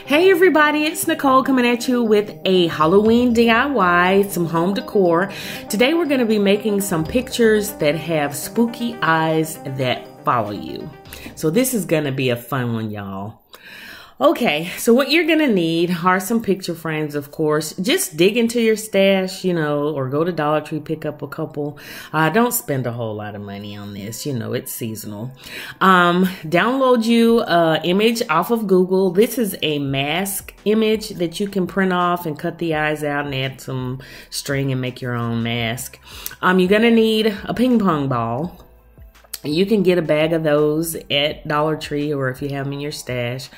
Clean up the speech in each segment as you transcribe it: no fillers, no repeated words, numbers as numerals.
Hey everybody, it's Nicole coming at you with a Halloween DIY, some home decor. Today we're going to be making some pictures that have spooky eyes that follow you. So this is going to be a fun one, y'all. Okay, so what you're going to need are some picture frames, of course. Just dig into your stash, or go to Dollar Tree, pick up a couple. Don't spend a whole lot of money on this. It's seasonal. Download you an image off of Google. This is a mask image that you can print off and cut the eyes out and add some string and make your own mask. You're going to need a ping pong ball. You can get a bag of those at Dollar Tree or if you have them in your stash.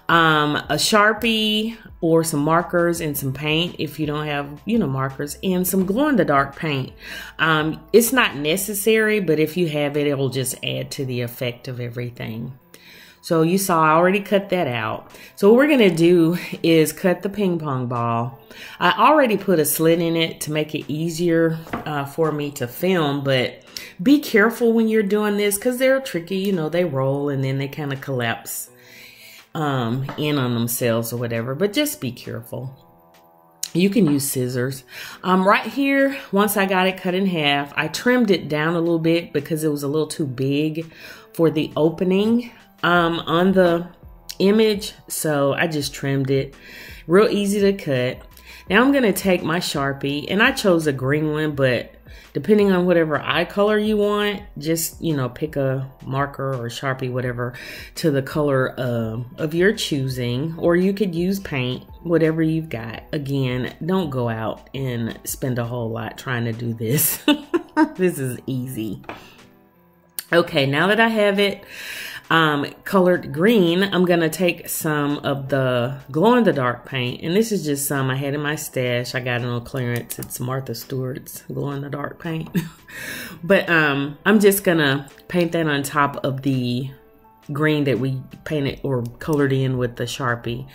A Sharpie or some markers and some paint if you don't have, markers, and some glow-in-the-dark paint. It's not necessary, but if you have it, it will just add to the effect of everything. So you saw I already cut that out. So what we're going to do is cut the ping pong ball. I already put a slit in it to make it easier for me to film, but be careful when you're doing this because they're tricky. They roll and then they kind of collapse in on themselves or whatever, but just be careful. You can use scissors. Right here, once I got it cut in half, I trimmed it down a little bit because it was a little too big for the opening on the image. So I just trimmed it. Real easy to cut. Now I'm going to take my Sharpie, and I chose a green one, but depending on whatever eye color you want, just, pick a marker or Sharpie, whatever, to the color of your choosing, or you could use paint, whatever you've got. Again, don't go out and spend a whole lot trying to do this. This is easy. Okay, now that I have it colored green, I'm gonna take some of the glow-in-the-dark paint, and this is just some I had in my stash. I got it on clearance. It's Martha Stewart's glow-in-the-dark paint. But I'm just gonna paint that on top of the green that we painted or colored in with the Sharpie,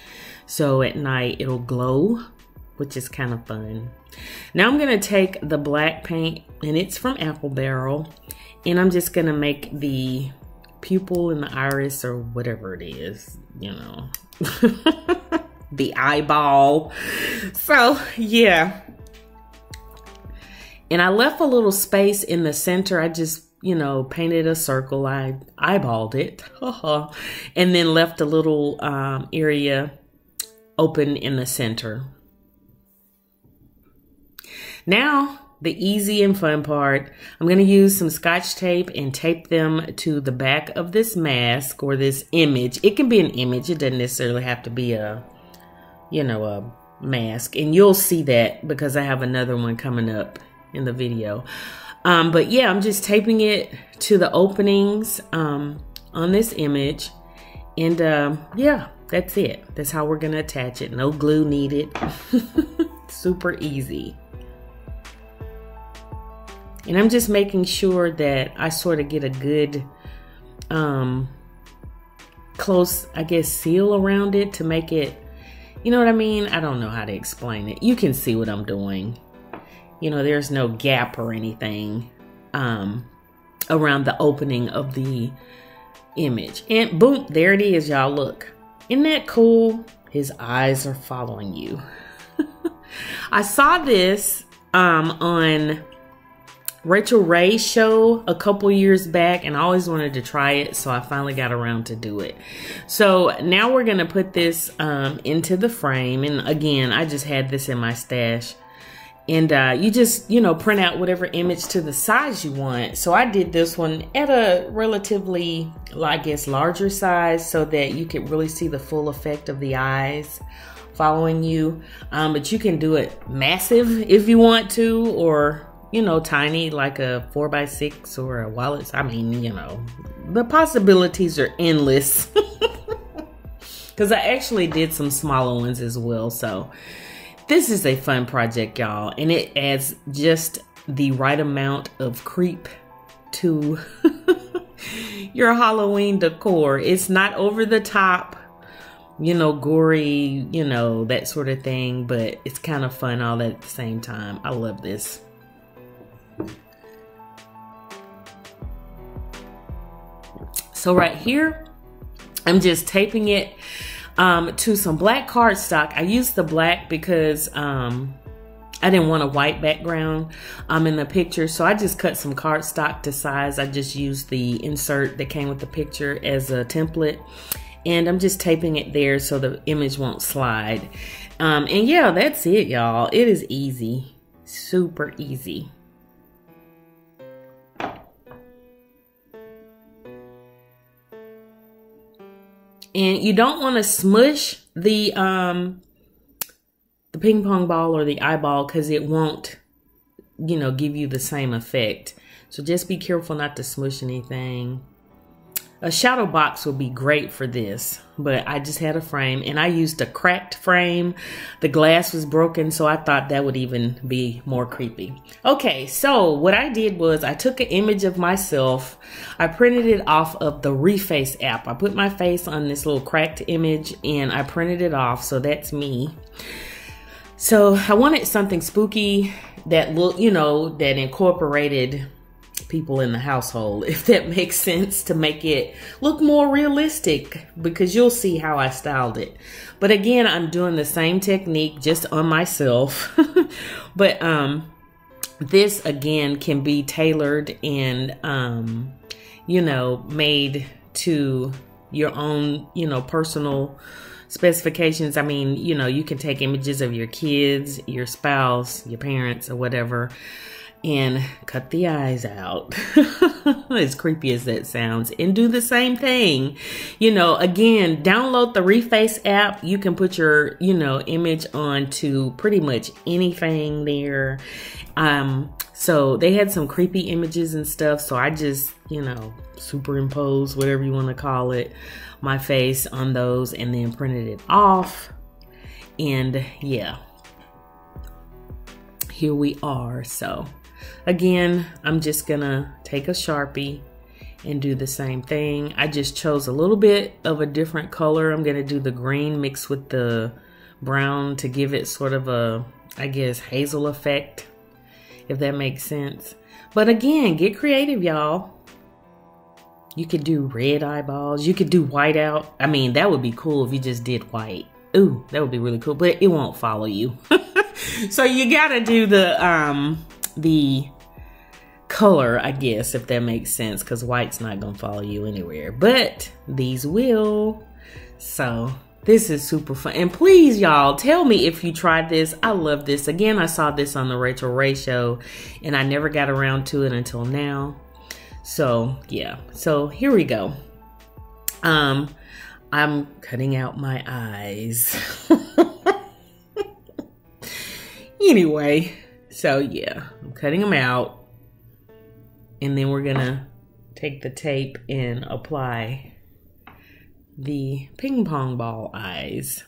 so at night it'll glow, which is kind of fun. Now I'm gonna take the black paint, and it's from Apple Barrel, and I'm just gonna make the pupil in the iris or whatever it is, the eyeball. So yeah, and I left a little space in the center. I just painted a circle. I eyeballed it and then left a little area open in the center. Now the easy and fun part, I'm going to use some Scotch tape and tape them to the back of this mask or this image. It can be an image. It doesn't necessarily have to be a mask. And you'll see that because I have another one coming up in the video. But yeah, I'm just taping it to the openings on this image. And yeah, that's it. That's how we're going to attach it. No glue needed. Super easy. And I'm just making sure that I sort of get a good, close, I guess, seal around it to make it, you know what I mean? I don't know how to explain it. You can see what I'm doing. There's no gap or anything around the opening of the image. And boom, there it is, y'all. Look. Isn't that cool? His eyes are following you. I saw this on Rachel Ray's show a couple years back, and I always wanted to try it, so I finally got around to do it. So now we're gonna put this into the frame, and again, I just had this in my stash. And you just, print out whatever image to the size you want. So I did this one at a relatively, I guess, larger size so that you could really see the full effect of the eyes following you. But you can do it massive if you want to, or tiny like a 4x6 or a wallet. I mean, the possibilities are endless. Because I actually did some smaller ones as well. So this is a fun project, y'all. And it adds just the right amount of creep to your Halloween decor. It's not over the top, gory, that sort of thing. But it's kind of fun all at the same time. I love this. So right here, I'm just taping it to some black cardstock. I used the black because I didn't want a white background in the picture, so I just cut some cardstock to size. I just used the insert that came with the picture as a template, and I'm just taping it there so the image won't slide. And yeah, that's it, y'all. It is easy, super easy. And you don't want to smush the ping pong ball or the eyeball, because it won't, you know, give you the same effect. So just be careful not to smush anything. A shadow box would be great for this, but I just had a frame and I used a cracked frame. The glass was broken, so I thought that would even be more creepy. Okay, so what I did was I took an image of myself. I printed it off of the Reface app. I put my face on this little cracked image and I printed it off, so that's me. So I wanted something spooky that looked, you know, that incorporated people in the household, if that makes sense, to make it look more realistic, because you'll see how I styled it. But again, I'm doing the same technique just on myself. But this again can be tailored and you know, made to your own, you know, personal specifications. I mean, you know, you can take images of your kids, your spouse, your parents, or whatever, and cut the eyes out, as creepy as that sounds, and do the same thing. You know, again, download the Reface app. You can put your, you know, image onto pretty much anything there. So they had some creepy images and stuff, so I just, you know, superimposed, whatever you want to call it, my face on those and then printed it off. And yeah, here we are. So again, I'm just gonna take a Sharpie and do the same thing. I just chose a little bit of a different color. I'm gonna do the green mixed with the brown to give it sort of a, I guess, hazel effect, if that makes sense. But again, get creative, y'all. You could do red eyeballs. You could do white out. I mean, that would be cool if you just did white. Ooh, that would be really cool, but it won't follow you. So you gotta do the color, I guess, if that makes sense, because white's not gonna follow you anywhere, but these will. So this is super fun. And please, y'all, tell me if you tried this. I love this. Again, I saw this on the Rachel Ray show and I never got around to it until now. So yeah, so here we go. I'm cutting out my eyes. Anyway, so yeah, I'm cutting them out, and then we're gonna take the tape and apply the ping pong ball eyes.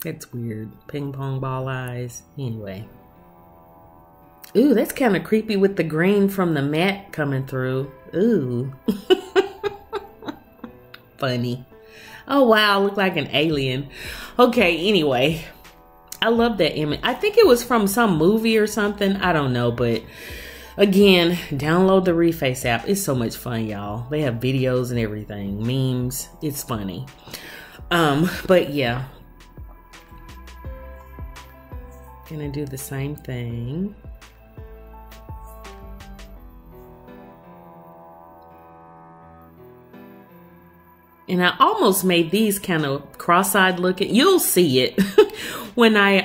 That's weird, ping pong ball eyes. Anyway. Ooh, that's kind of creepy with the green from the matte coming through. Ooh. Funny. Oh, wow. Look like an alien. Okay, anyway. I love that image. I think it was from some movie or something. I don't know, but again, download the Reface app. It's so much fun, y'all. They have videos and everything. Memes. It's funny. But yeah. Gonna do the same thing. And I almost made these kind of cross-eyed looking. You'll see it when I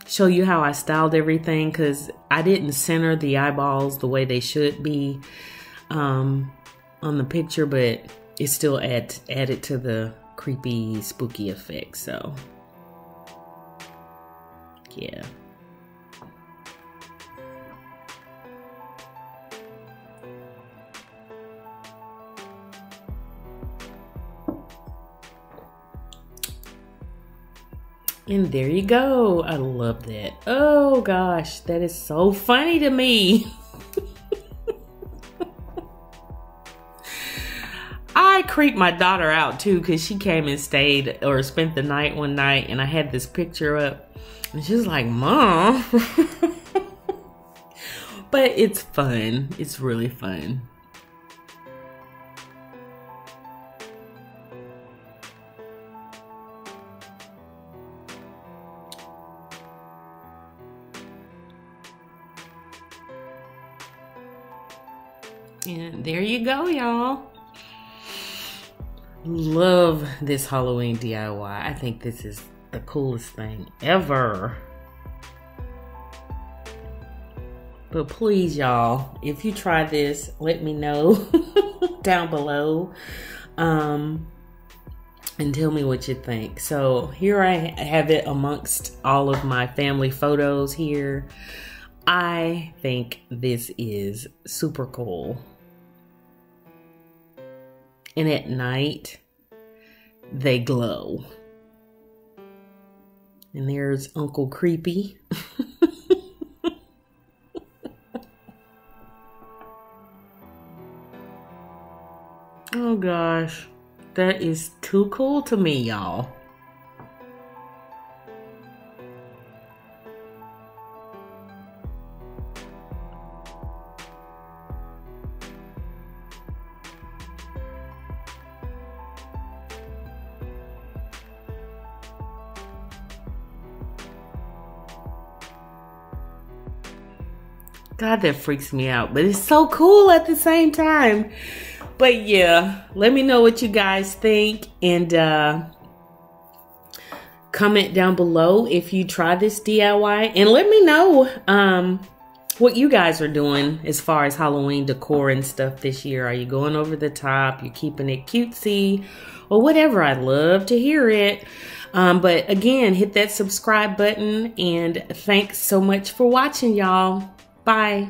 show you how I styled everything, because I didn't center the eyeballs the way they should be on the picture, but it still added to the creepy, spooky effect. So yeah. And there you go. I love that. Oh gosh, that is so funny to me. I creeped my daughter out too, because she came and stayed or spent the night one night, and I had this picture up and she was like, Mom. But it's fun. It's really fun. And there you go, y'all. Love this Halloween DIY. I think this is the coolest thing ever. But please, y'all, if you try this, let me know down below. And tell me what you think. So here I have it amongst all of my family photos here. I think this is super cool. And at night, they glow. And there's Uncle Creepy. Oh gosh, that is too cool to me, y'all. God, that freaks me out, but it's so cool at the same time. But yeah, let me know what you guys think, and comment down below if you try this DIY, and let me know what you guys are doing as far as Halloween decor and stuff this year. Are you going over the top? You're keeping it cutesy or whatever? I'd love to hear it. But again, hit that subscribe button, and thanks so much for watching, y'all. Bye.